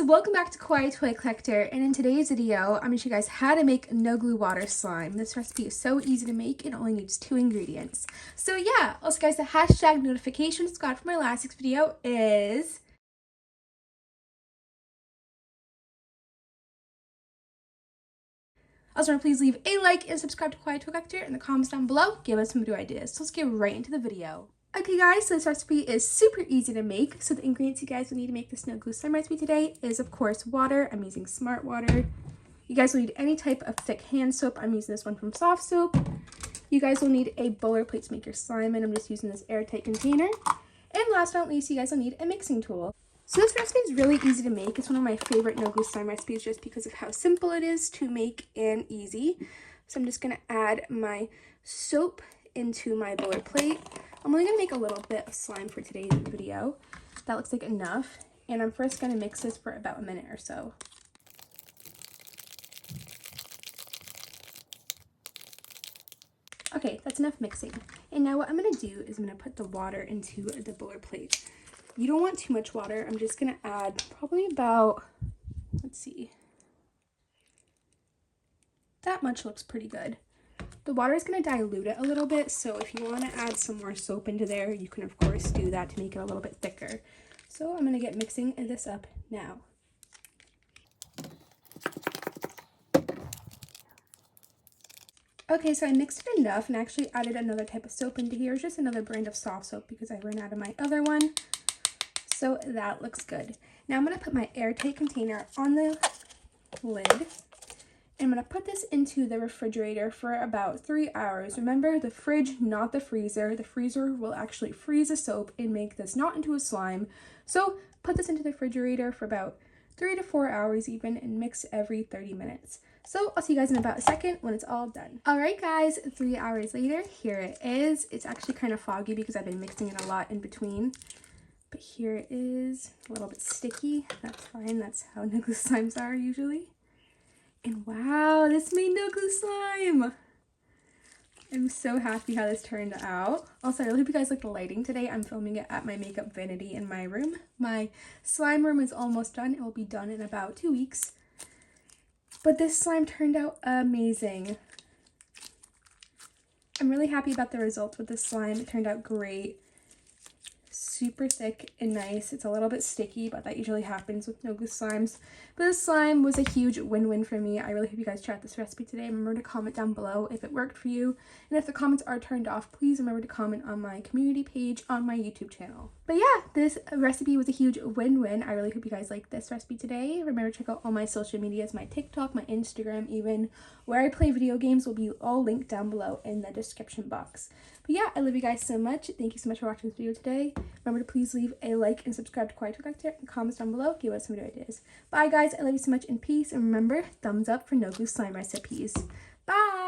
welcome back to Kawaii Toy Collector, and in today's video I'm going to show you guys how to make no glue water slime. This recipe is so easy to make and only needs 2 ingredients. So yeah, also guys, the hashtag notifications got from my last week's video is also please leave a like and subscribe to Kawaii Toy Collector in the comments down below. Give us some video ideas. So let's get right into the video. Okay guys, so this recipe is super easy to make. So the ingredients you guys will need to make this no glue slime recipe today is of course water. I'm using Smart Water. You guys will need any type of thick hand soap. I'm using this one from Soft Soap. You guys will need a bowler plate to make your slime in. I'm just using this airtight container. And last but not least, you guys will need a mixing tool. So this recipe is really easy to make. It's one of my favorite no glue slime recipes just because of how simple it is to make and easy. So I'm just going to add my soap into my bowler plate. I'm only going to make a little bit of slime for today's video. That looks like enough. And I'm first going to mix this for about a minute or so. Okay, that's enough mixing. And now what I'm going to do is I'm going to put the water into the bowler plate. You don't want too much water. I'm just going to add probably about, let's see, that much looks pretty good. The water is going to dilute it a little bit, so if you want to add some more soap into there, you can of course do that to make it a little bit thicker. So I'm going to get mixing this up now. Okay, so I mixed it enough and actually added another type of soap into here, just another brand of soft soap because I ran out of my other one. So that looks good. Now I'm going to put my airtight container on the lid. I'm going to put this into the refrigerator for about 3 hours. Remember, the fridge, not the freezer. The freezer will actually freeze the soap and make this not into a slime. So put this into the refrigerator for about 3 to 4 hours even and mix every 30 minutes. So I'll see you guys in about a second when it's all done. Alright guys, 3 hours later, here it is. It's actually kind of foggy because I've been mixing it a lot in between. But here it is, a little bit sticky. That's fine, that's how no glue slimes are usually. And wow, this made no glue slime. I'm so happy how this turned out. Also, I really hope you guys like the lighting today. I'm filming it at my makeup vanity in my room. My slime room is almost done. It will be done in about 2 weeks. But this slime turned out amazing. I'm really happy about the results with this slime. It turned out great. Super thick and nice. It's a little bit sticky, but that usually happens with no glue slimes. But this slime was a huge win-win for me. I really hope you guys tried this recipe today. Remember to comment down below if it worked for you. And if the comments are turned off, please remember to comment on my community page on my YouTube channel. But yeah, this recipe was a huge win-win. I really hope you guys liked this recipe today. Remember to check out all my social medias, my TikTok, my Instagram, even where I play video games will be all linked down below in the description box. But yeah, I love you guys so much. Thank you so much for watching this video today. Remember to please leave a like and subscribe to Kawaii Toy Collector and comments down below. Give us some video ideas. Bye guys, I love you so much and peace. And remember, thumbs up for no glue slime recipes. Bye!